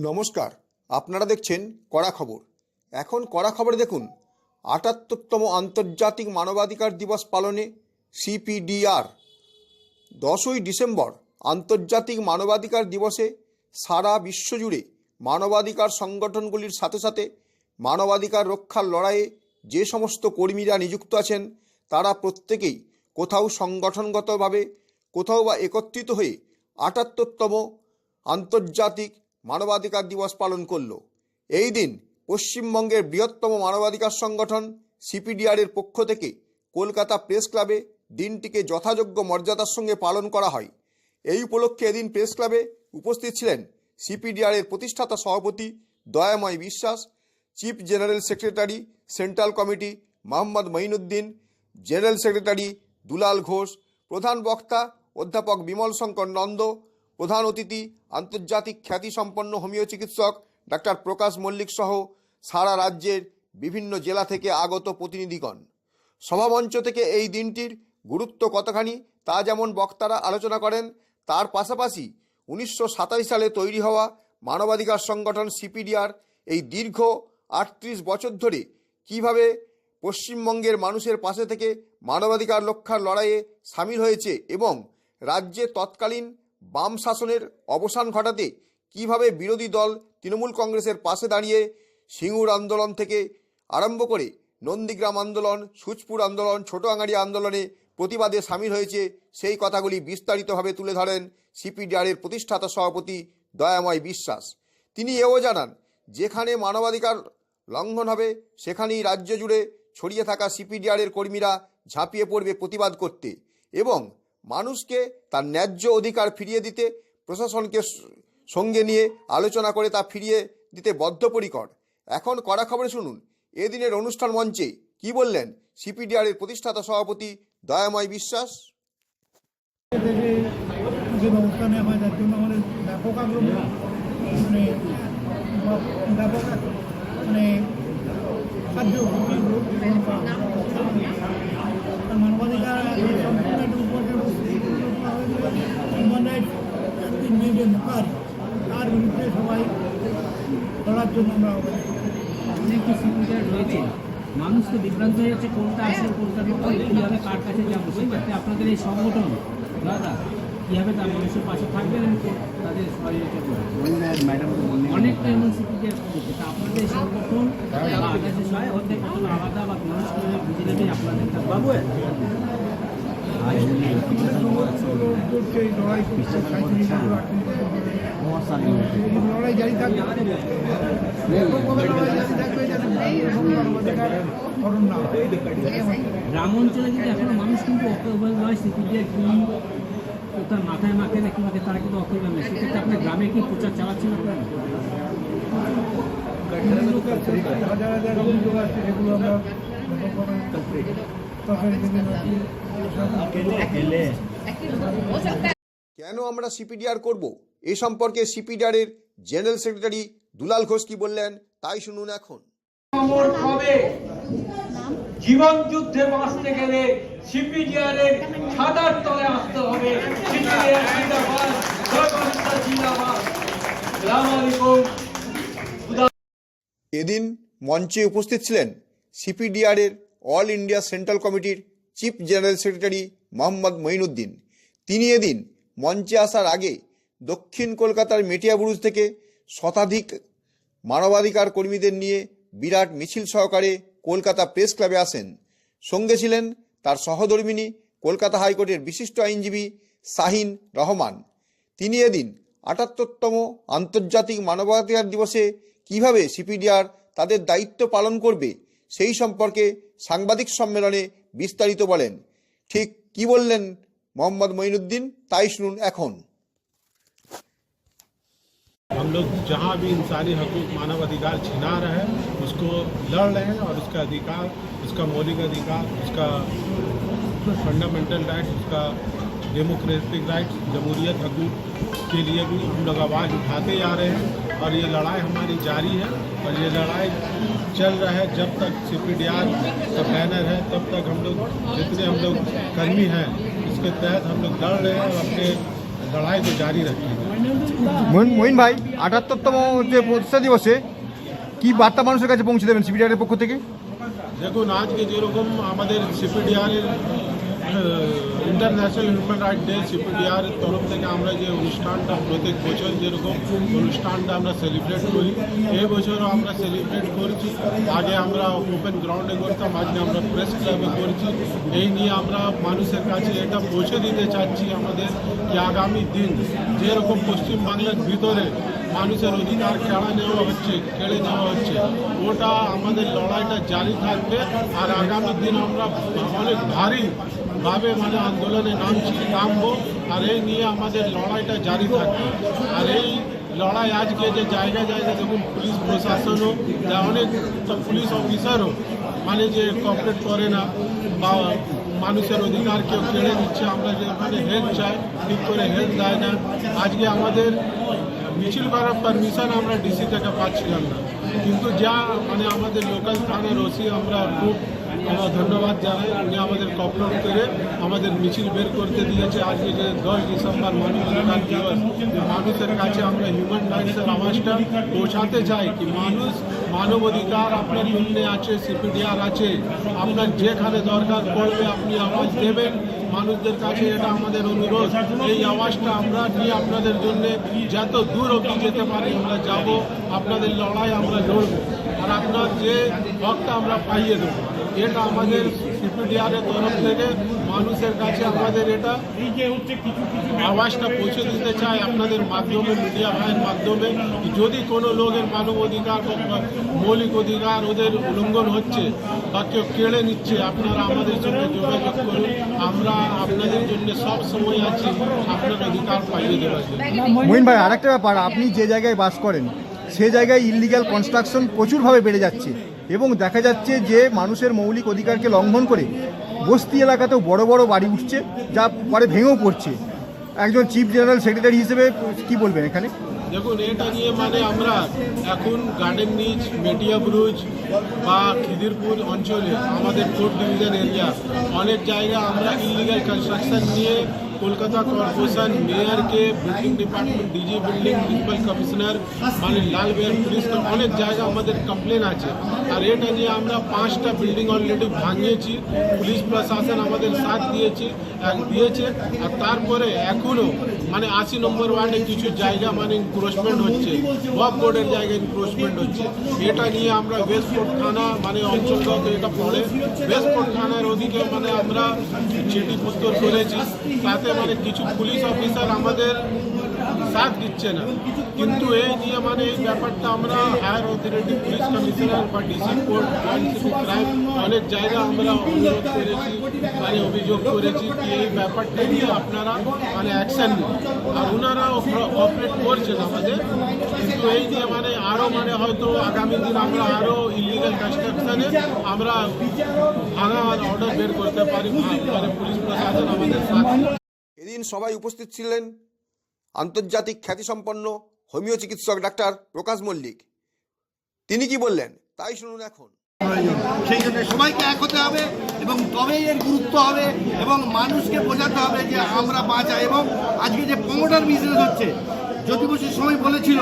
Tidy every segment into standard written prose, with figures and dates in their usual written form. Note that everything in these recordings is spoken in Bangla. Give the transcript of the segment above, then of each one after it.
নমস্কার, আপনারা দেখছেন কড়া খবর। এখন কড়া খবরে দেখুন ৭৮তম আন্তর্জাতিক মানবাধিকার দিবস পালনে সিপিডিআর। 10ই ডিসেম্বর আন্তর্জাতিক মানবাধিকার দিবসে সারা বিশ্বজুড়ে মানবাধিকার সংগঠনগুলির সাথে সাথে মানবাধিকার রক্ষার লড়াইয়ে যে সমস্ত কর্মীরা নিযুক্ত আছেন তারা প্রত্যেকেই কোথাও সংগঠনগতভাবে কোথাও বা একত্রিত হয়ে ৭৮তম আন্তর্জাতিক মানবাধিকার দিবস পালন করল। এই দিন পশ্চিমবঙ্গের বৃহত্তম মানবাধিকার সংগঠন সিপিডিআরের পক্ষ থেকে কলকাতা প্রেস ক্লাবে দিনটিকে যথাযোগ্য মর্যাদার সঙ্গে পালন করা হয়। এই উপলক্ষে এদিন প্রেস ক্লাবে উপস্থিত ছিলেন সিপিডিআরের প্রতিষ্ঠাতা সভাপতি Dayamoy Biswas, chief general secretary central committee Mohammad Moinuddin, general secretary Dulal Ghosh, প্রধান বক্তা অধ্যাপক বিমল শঙ্কর নন্দ, প্রধান অতিথি আন্তর্জাতিক খ্যাতিসম্পন্ন হোমিও চিকিৎসক ডাক্তার প্রকাশ মল্লিক সহ সারা রাজ্যের বিভিন্ন জেলা থেকে আগত প্রতিনিধিগণ। সভামঞ্চ থেকে এই দিনটির গুরুত্ব কতখানি তা যেমন বক্তারা আলোচনা করেন, তার পাশাপাশি 1927 সালে তৈরি হওয়া মানবাধিকার সংগঠন সিপিডিআর এই দীর্ঘ 38 বছর ধরে কিভাবে পশ্চিমবঙ্গের মানুষের পাশে থেকে মানবাধিকার রক্ষার লড়াইয়ে সামিল হয়েছে এবং রাজ্যে তৎকালীন বাম শাসনের অবসান ঘটাতে কিভাবে বিরোধী দল তৃণমূল কংগ্রেসের পাশে দাঁড়িয়ে সিঙ্গুর আন্দোলন থেকে আরম্ভ করে নন্দীগ্রাম আন্দোলন, সুচপুর আন্দোলন, ছোটআঙাড়ি আন্দোলনে প্রতিবাদে সামিল হয়েছে, সেই কথাগুলি বিস্তারিতভাবে তুলে ধরেন সিপিডিআরের প্রতিষ্ঠাতা সভাপতি দয়াময় বিশ্বাস। তিনি এও জানান, যেখানে মানবাধিকার লঙ্ঘন হবে সেখানেই রাজ্য জুড়ে ছড়িয়ে থাকা সিপিডিআরের কর্মীরা ঝাঁপিয়ে পড়বে প্রতিবাদ করতে এবং মানুষকে তার ন্যায্য অধিকার ফিরিয়ে দিতে প্রশাসনকে সঙ্গে নিয়ে আলোচনা করে তা ফিরিয়ে দিতে বদ্ধপরিকর। এখন কড়া খবরে শুনুন এদিনের অনুষ্ঠান মঞ্চে কি বললেন সিপিডিআরের প্রতিষ্ঠাতা সভাপতি দয়াময় বিশ্বাস। মানবাধিকার হিউম্যান রাইটস তার বিরুদ্ধে সবাই লড়ার জন্য আমরা অনেক সিপিডিআর রয়েছে, মানুষ তো বিভ্রান্ত হয়ে যাচ্ছে কোনটা আসে কোনটা নয়, কীভাবে কার কাছে যাবো। সেই ক্ষেত্রে আপনাদের এই সংগঠন দাদা কীভাবে তার মানুষের পাশে থাকবেন এবং তাদের সহযোগিতা করবেন। অনেকটা এমন সিপিডিআর রয়েছে, তা আপনাদের এই সংগঠন আকাশের সহায় হতে কত আলাদা বা মানুষ বুঝে নেবে আপনাদের বাবু লড়াই জারি থাকবে। গ্রাম অঞ্চলে কিন্তু এখনো মানুষ কিন্তু অকল্যাণ নয়, সিপিডিআর কি তার মাথায় মাথায় না কিভাবে তারা কিন্তু অকল্যাণ নয়। সেক্ষেত্রে আপনার গ্রামে কি প্রচার চালাচ্ছেন আপনারা? হাজার হাজার অভিযোগ আছে, সেগুলো আমরা কেন আমরা সিপিডিআর করব এ সম্পর্কে সিপিডিআরের জেনারেল সেক্রেটারি দুলাল ঘোষ কি বললেন তাই শুনুন এখন। জীবন যুদ্ধে বাঁচতে গেলে সিপিডিআরের ছাতার তলে আসতে হবে। এদিন মঞ্চে উপস্থিত ছিলেন সিপিডিআরের অল ইন্ডিয়া সেন্ট্রাল কমিটির chief general secretary Mohammad Moinuddin. তিনি এদিন মঞ্চে আসার আগে দক্ষিণ কলকাতার মেটিয়াবুরুজ থেকে শতাধিক মানবাধিকার কর্মীদের নিয়ে বিরাট মিছিল সহকারে কলকাতা প্রেস ক্লাবে আসেন। সঙ্গে ছিলেন তার সহধর্মিণী কলকাতা হাইকোর্টের বিশিষ্ট আইনজীবী শাহিন রহমান। তিনি এদিন ৭৮তম আন্তর্জাতিক মানবাধিকার দিবসে কিভাবে সিপিডিআর তাদের দায়িত্ব পালন করবে সেই সম্পর্কে সাংবাদিক সম্মেলনে বিস্তারিত বলেন। ঠিক কি বললেন মোহাম্মদ মঈনুদ্দিন তাই শুনুন এখন। हम लोग जहाँ भी इंसानी हकूक मानव अधिकार छिना रहे हैं उसको लड़ रहे हैं और उसका अधिकार, उसका मौलिक अधिकार, उसका फंडामेंटल राइट्स, उसका डेमोक्रेटिक राइट्स, जमहूरियत हकूक के लिए भी हम लोग आवाज़ उठाते जा रहे हैं और ये लड़ाई हमारी जारी है और ये लड़ाई चल रहा है जब तक सिपिडिआर का बैनर है तब तक हम लोग जितने हम लोग कर्मी हैं इसके तहत हम लोग लड़ रहे हैं और अपने लड़ाई को जारी रखेंगे। মঈন ভাই, ৭৮তম যে প্রতিষ্ঠা দিবসে কি বার্তা মানুষের কাছে পৌঁছে দেবেন সিপিডিআরের পক্ষ থেকে? দেখুন, আজকে যেরকম আমাদের সিপিডিআরের ইন্টারন্যাশনাল হিউম্যান রাইট ডে সিপিডিআরের তরফ থেকে আমরা যে অনুষ্ঠানটা প্রত্যেক বছর যেরকম অনুষ্ঠানটা আমরা সেলিব্রেট করি, এই বছরও আমরা সেলিব্রেট করছি। আগে আমরা ওপেন গ্রাউন্ডে করতাম, আজকে আমরা প্রেস ক্লাবে করছি। এই নিয়ে আমরা মানুষের কাছে এটা পৌঁছে দিতে চাচ্ছি আমাদের যে আগামী দিন যেরকম পশ্চিমবাংলার ভিতরে মানুষের অধিকার কেড়ে নেওয়া হচ্ছে ওটা আমাদের লড়াইটা জারি থাকবে। আর আগামী দিন আমরা অনেক ভারীভাবে আন্দোলনে নামবো। আর এই নিয়ে আমাদের লড়াইটা জারি থাকবে। আর এই লড়াই আজকে যে জায়গায় দেখুন পুলিশ প্রশাসনও অনেক পুলিশ অফিসারও যে কোঅপারেট করে না বা মানুষের অধিকার কেউ কেড়ে নিচ্ছে। আমরা যে ওখানে হেল্প চাই ঠিক করে হেল্প দেয় না। আজকে আমাদের মিছিল করার পারমিশন আমরা ডিসি থেকে পাচ্ছিলাম না, কিন্তু যা আমাদের লোকাল থানার ওসি আমরা খুব ধন্যবাদ জানাই। উনি আমাদের কোঅপারেট করে আমাদের মিছিল বের করতে দিয়েছে। আজকে যে 10 ডিসেম্বর মানবাধিকার দিবস, মানুষের কাছে আমরা হিউম্যান রাইটসের আওয়াজটা পৌঁছাতে চাই কি মানুষ মানবাধিকার আপনার জন্য আছে, সিপিডিআর আছে। আপনার যেখানে দরকার পড়বে আপনি আওয়াজ দেবেন মানুষদের কাছে, এটা আমাদের অনুরোধ। এই আওয়াজটা আমরা নিয়ে আপনাদের জন্য যত দূর অবধি যেতে পারি আমরা যাব, আপনাদের লড়াই আমরা লড়ব। আর আপনার যে হকটা আমরা পাইয়ে দেবো, এটা আমাদের সিপিডিআরের তরফ থেকে মানুষের কাছে আমাদের এটা আওয়াজটা পৌঁছে দিতে চাই আপনাদের মাধ্যমে, মিডিয়া ভাইয়ের মাধ্যমে। যদি কোনো লোকের মানব অধিকার বা মৌলিক অধিকার ওদের উল্লঙ্ঘন হচ্ছে বা কেউ কেড়ে নিচ্ছে, আপনারা আমাদের সঙ্গে যোগাযোগ করুন। আমরা আপনাদের জন্য সব সময় আছি আপনার অধিকার পাইয়ে দেওয়ার জন্য। মঈন ভাই, আরেকটা ব্যাপার, আপনি যে জায়গায় বাস করেন সে জায়গায় ইললিগ্যাল কনস্ট্রাকশন প্রচুরভাবে বেড়ে যাচ্ছে এবং দেখা যাচ্ছে যে মানুষের মৌলিক অধিকারকে লঙ্ঘন করে বস্তি এলাকাতেও বড় বড় বাড়ি উঠছে, যা পরে ভেঙেও পড়ছে। একজন চিফ জেনারেল সেক্রেটারি হিসেবে কি বলবেন এখানে? দেখুন, এটা নিয়ে আমরা এখন গার্ডেন নিচ, মেটিয়া ব্রুজ বা খিদিরপুর অঞ্চলে আমাদের কোর্ট ডিভিশন এরিয়া অনেক জায়গা আমরা ইলিগাল কনস্ট্রাকশন নিয়ে কলকাতা কর্পোরেশন মেয়রকে, building department, DG building, principal commissioner লালবিহার পুলিশ, অনেক জায়গা আমাদের কমপ্লেন আছে। আর এটা নিয়ে আমরা 5টা বিল্ডিং অলরেডি ভাঙিয়েছি। পুলিশ প্রশাসন আমাদের সাথ দিয়েছে। আর তারপরে এখনও 80 নম্বর ওয়ার্ডে কিছু জায়গা ইনক্রোচমেন্ট হচ্ছে, ওয়াকফ বোর্ডের জায়গায় ইনক্রোচমেন্ট হচ্ছে। এটা নিয়ে আমরা ওয়েস্টফোর্ট থানা অঞ্চলগত এটা পড়ে ওয়েস্টফোর্ট থানার ওদিকে আমরা চিঠিপত্র করেছি। তাতে কিছু পুলিশ অফিসার আমাদের সাথ দিচ্ছে না, কিন্তু এই নিয়ে এই ব্যাপারটা আমরা হায়ার অথরিটি, পুলিশ কমিশনার বা DC court, joint city crime অনেক জায়গা আমরা অনুরোধ করেছি, অভিযোগ করেছি কি এই ব্যাপারটা নিয়ে আপনারা অ্যাকশন নিন। আর ওনারাও কোঅপারেট করছেন আমাদের, কিন্তু এই নিয়ে আরও হয়তো আগামী দিন আমরা আরও ইলিগাল কনস্ট্রাকশনে আমরা ভাঙার অর্ডার বের করতে পারি। পুলিশ প্রশাসন আমাদের সাথে। এদিন সবাই উপস্থিত ছিলেন আন্তর্জাতিক খ্যাতিসম্পন্ন হোমিও চিকিৎসক ডাক্তার প্রকাশ মল্লিক। তিনি কি বললেন তাই শুনুন এখন। সেই জন্য সবাইকে এক হতে হবে এবং তবেই এর গুরুত্ব হবে এবং মানুষকে বোঝাতে হবে যে আমরা বাঁচা। এবং আজকে যে প্রমোটার বিজনেস হচ্ছে, জ্যোতি বসুর সময় বলেছিল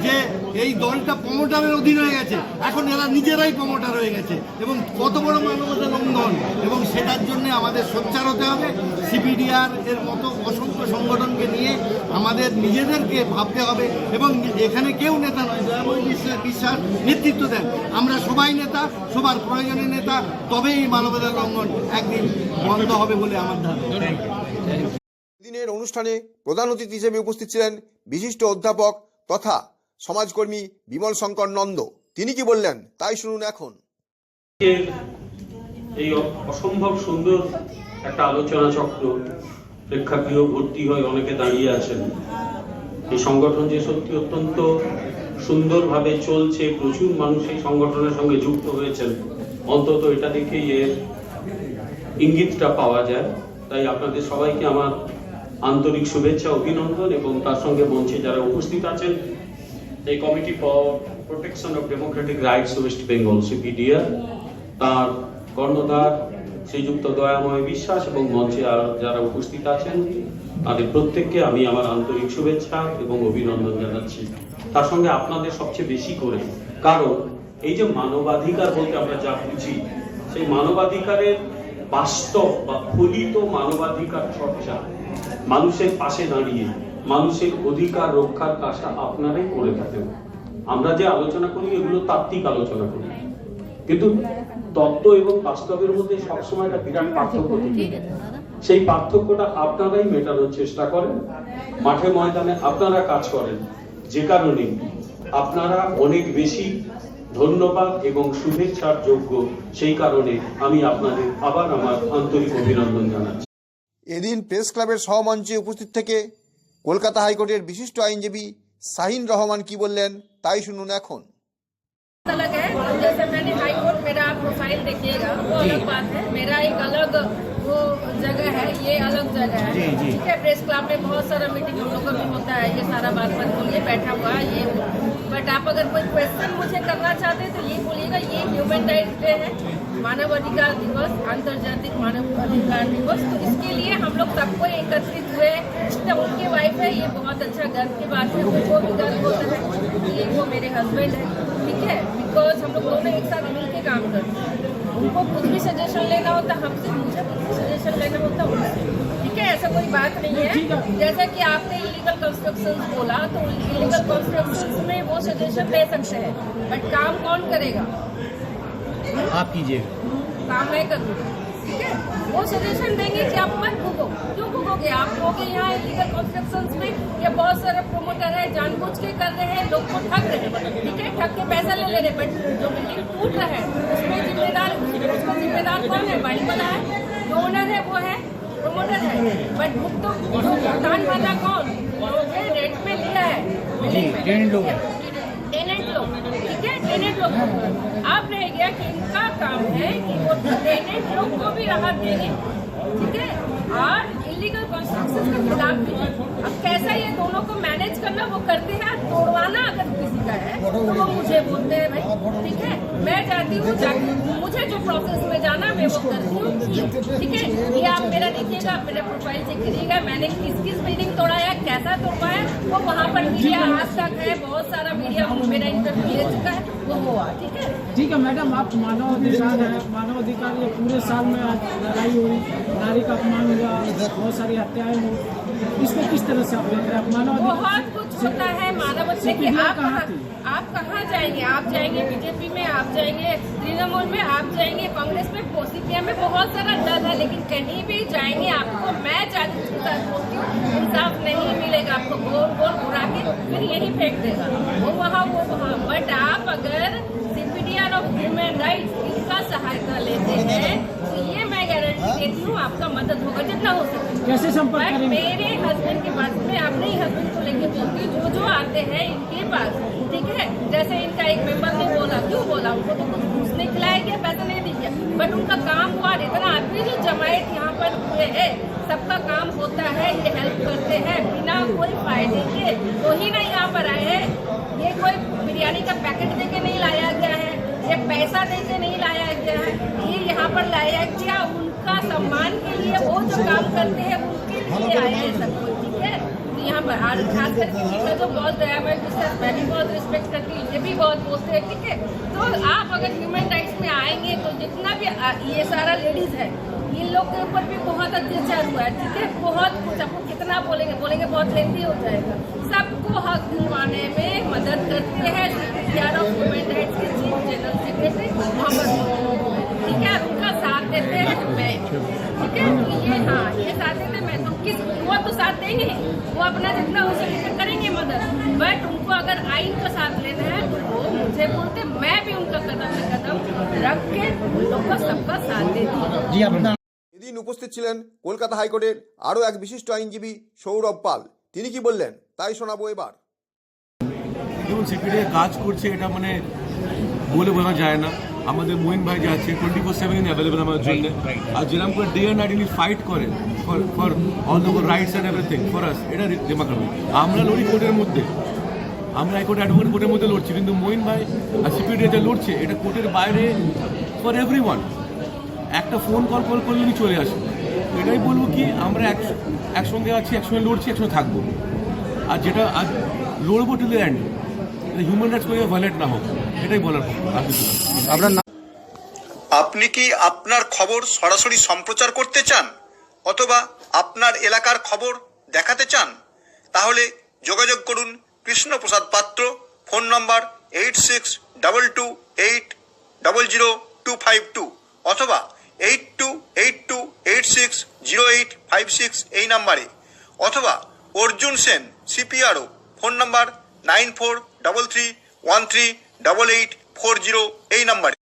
যে এই দলটা প্রমোটারের অধীন হয়ে গেছে, এখন এরা নিজেরাই প্রমোটার হয়ে গেছে এবং কত বড় মানবতা লঙ্ঘন। এবং সেটার জন্য আমাদের সোচ্চার হতে হবে। সিপিডিআর এর মতো অসংখ্য সংগঠনকে নিয়ে আমাদের নিজেদেরকে ভাবতে হবে এবং এখানে কেউ নেতা নয়, দয়াময় বিশ্বাস নেতৃত্ব দেন। আমরা সবাই নেতা, সবার প্রয়োজনে নেতা, তবেই এই মানবতার লঙ্ঘন একদিন বন্ধ হবে বলে আমার ধারণা। দিনের অনুষ্ঠানে প্রধান অতিথি হিসেবে উপস্থিত ছিলেন বিশিষ্ট অধ্যাপক তথা সমাজকর্মী বিমল শঙ্কর নন্দ। তিনি কি বললেন তাই শুনুন এখন। এই অসম্ভব সুন্দর একটা আলোচনা চক্র, প্রেক্ষাগৃহ ভর্তি হয়ে অনেকে দাঁড়িয়ে আছেন। এই সংগঠন যে সত্যি অত্যন্ত সুন্দরভাবে চলছে, প্রচুর মানুষ এই সংগঠনের সঙ্গে যুক্ত হয়েছেন, অন্তত এটা দেখেই এর ইঙ্গিতটা পাওয়া যায়। তাই আপনাদের সবাইকে আমার আন্তরিক শুভেচ্ছা, অভিনন্দন এবং তার সঙ্গে মঞ্চে যারা উপস্থিত আছেন এই committee for protection of Democratic rights West Bengal CPDR, তার কর্ণধার শ্রীযুক্ত দয়াময় বিশ্বাস এবং মঞ্চে আর যারা উপস্থিত আছেন তাদের প্রত্যেককে আমি আমার আন্তরিক শুভেচ্ছা এবং অভিনন্দন জানাচ্ছি। তার সঙ্গে আপনাদের সবচেয়ে বেশি করে, কারণ এই যে মানবাধিকার বলতে আমরা যা বুঝি, সেই মানবাধিকারের বাস্তব বা ফলিত মানবাধিকার চর্চা, মানুষের পাশে দাঁড়িয়ে মানুষের অধিকার রক্ষার কাজটা আপনারাই করে থাকেন। আমরা যে আলোচনা করি এগুলো তাত্ত্বিক আলোচনা করি, কিন্তু তত্ত্ব এবং বাস্তবের মধ্যে সবসময় একটা বিরাট পার্থক্য থাকে। সেই পার্থক্যটা আপনারাই মেটানোর চেষ্টা করেন, মাঠে ময়দানে আপনারা কাজ করেন, যে কারণে আপনারা অনেক বেশি ধন্যবাদ এবং শুভেচ্ছার যোগ্য। সেই কারণে আমি আপনাদের আবার আমার আন্তরিক অভিনন্দন জানাচ্ছি। এদিন প্রেস ক্লাবের সহমঞ্চে উপস্থিত থেকে কলকাতা হাইকোর্টের বিশিষ্ট আইনজীবী শাহিন রহমান কি বললেন তাই শুনুন এখন। अलग है, जैसे मैंने हाई कोर्ट मेरा प्रोफाइल देखिएगा वो अलग बात है, मेरा एक अलग वो जगह है, ये अलग जगह है। ठीक है, प्रेस क्लब में बहुत सारा मीटिंग हम लोग का भी होता है, ये सारा बात बोलिए, बैठा हुआ है ये। बट आप अगर कोई क्वेश्चन मुझे करना चाहते हैं तो ये बोलिएगा, ये ह्यूमन राइट्स डे है, मानव अधिकार दिवस, अंतर्जातिक मानव अधिकार दिवस, तो इसके लिए हम लोग सबको एकत्रित हुए। तो उनकी वाइफ है, ये बहुत अच्छा गर्व की बात है, उनको भी गर्व होता है, ये वो मेरे हस्बैंड है। ठीक है, बिकॉज हम लोग दोनों एक साथ मिल के काम करते हैं। उनको कुछ भी सजेशन लेना होता हमसे, मुझे कुछ भी सजेशन लेना होता उनसे। ठीक है, ऐसा कोई बात नहीं है। जैसा कि आपने इलीगल कंस्ट्रक्शंस बोला, तो इलीगल कंस्ट्रक्शंस में वो सजेशन ले सकते हैं, बट काम कौन करेगा? आप कीजिए। काम मैं करूँगी। ठीक है, वो सजेशन देंगे कि आप मत भूगो। क्यों भूगोगे? आप लोग यहाँ इलीगल कंस्ट्रक्शंस में ये बहुत सारे प्रोमोटर है, जानबूझ के कर रहे हैं, लोग को ठग रहे हैं। ठीक है, ठग के पैसा ले रहे हैं, बट जो बिल्डिंग टूट रहा है उसमें जिम्मेदार, उसका जिम्मेदार कौन है? बाड़ी वाला है, जो ओनर है वो है, प्रोमोटर है। बट भुगतान वाला कौन? लोगों ने रेंट में लिया है, टेनेंट लोग। ठीक है, टेनेंट लोग। अब रह गया कि इनका काम है कि वो टेनेंट लोग को भी राहत देंगे। ठीक है, और इलीगल कंस्ट्रक्शन के खिलाफ भी। अब कैसा ये दोनों को मैनेज करना वो करते हैं, तोड़वाना अगर किसी का है तो वो मुझे बोलते हैं भाई। ठीक है, मैं चाहती हूँ मुझे जो प्रोसेस में जाना मैं वो करती हूँ। ठीक है, ये आप मेरा देखिएगा, आप मेरा प्रोफाइल चेक करिएगा, मैंने किस किस बिल्डिंग तोड़ाया, कैसा तोड़वाया, वो वहाँ पर मीडिया आज तक है, बहुत सारा मीडिया मेरा इंटरव्यू ले चुका है, वो हुआ। ठीक है, ठीक है मैडम, आप मानवाधिकार है, मानवाधिकार ये पूरे साल में आज लड़ाई हुई, नारी का अपमान हुआ, बहुत सारी हत्याएं हुई, इसको किस तरह से आप देख रहे हैं? बहुत कुछ होता है मानव। देखिए, आप कहाँ जाएंगे? आप जाएंगे बीजेपी में, आप जाएंगे तृणमूल में, आप जाएंगे कांग्रेस में, सीपीएम में, बहुत सारा दल है, लेकिन कहीं भी जाएंगे आपको, मैं इंसाफ नहीं मिलेगा। आपको गोल गोल घुरा के फिर यही फेंक देगा, वो वहाँ। बट आप अगर CPDR ऑफ ह्यूमन राइट्स इनका सहायता लेते हैं तो ये मैं गारंटी देती हूँ आपका मदद होगा जितना हो सके। कैसे संपर्क करेंगे? मेरे हस्बैंड के पास में, अपने ही हस्बैंड को लेके बोलती हूँ, जो आते हैं इनके पास। ठीक है, जैसे इनका एक मेंबर ने बोला, क्यों बोला? उनको तो कुछ उसने खिलाया गया, पैसा नहीं दिया, बट उनका काम हुआ। इतना आदमी जो जमायत यहाँ पर हुए है, सबका काम होता है, ये हेल्प करते हैं बिना कोई फायदे के, तो ही ना यहाँ पर आए हैं। ये कोई बिरयानी का पैकेट देके नहीं लाया गया है, ये पैसा देके नहीं लाया गया है, ये यहाँ पर लाया गया उनका सम्मान के लिए। वो जो काम करते हैं उनके लिए आया है सब कुछ। ठीक है, तो यहाँ पर खास करके इसका जो बहुत दयामय विशेष, मैं भी बहुत रिस्पेक्ट करती हूँ, ये भी बहुत बोलते हैं। ठीक है, तो आप अगर ह्यूमन राइट्स में आएंगे तो जितना भी ये सारा लेडीज है, इन लोग के ऊपर भी बहुत अत्याचार हुआ है। ठीक है, बहुत कुछ। आपको कितना बोलेंगे बहुत लेंदी हो जाएगा। सबको हक दिलवाने में मदद करते हैं CPDR ऑफ ह्यूमन राइट्स के चीफ जनरल सेक्रेटरी मोहम्मद। ठीक है, उनका साथ देते हैं मैं। ठीक है, तो ये साथ देते मैं, तो वो तो साथ देंगे, वो अपना जितना हो सके करेंगे मदद। बट उनको अगर आइन का साथ लेना है तो वो मुझे बोलते, मैं भी उनका कदम से कदम रख के उन लोग का सबका साथ देती हूँ। এদিন উপস্থিত ছিলেন কলকাতা হাইকোর্টের আরও এক বিশিষ্ট আইনজীবী সৌরভ পাল। তিনি কি বললেন তাই শোনাবো এবার। দেখুন, সিপিডিআর কাজ করছে, এটা মানে বলে বোঝা যায় না। আমাদের মোহিন ভাই যাচ্ছে 24/7 অ্যাভেলেবেল আমার জন্য, আর যেরকম করে ডে অ্যান্ড নাইট ইনি ফাইট করে for all the rights and everything for us, এটা দিমাগ খারাপ। আমরা লড়ি কোর্টের মধ্যে, আমরা হাইকোর্ট অ্যাডভোকেট কোর্টের মধ্যে লড়ছি, কিন্তু মোহিন ভাই আর সিপিডিআর যে লড়ছে এটা কোর্টের বাইরে ফর এভরিওয়ান। একটা ফোন কল করলেই চলে আসে। এটাই বলবো কি আমরা একসঙ্গে আছি, একসঙ্গে লড়ছি, একসঙ্গে থাকবো। আর যেটা আজ লড়বো to the end, human rights করে ভায়োলেট না হোক, এটাই বলার আর কিছু না। আপনার নাম? আপনি কি আপনার খবর সরাসরি সম্প্রচার করতে চান অথবা আপনার এলাকার খবর দেখাতে চান? তাহলে যোগাযোগ করুন কৃষ্ণপ্রসাদ পাত্র, ফোন নম্বর 8622800252 অথবা 8282860856 এই নাম্বারে, অথবা অর্জুন সেন CPRO, ফোন নম্বর 9433138840 এই নাম্বারে।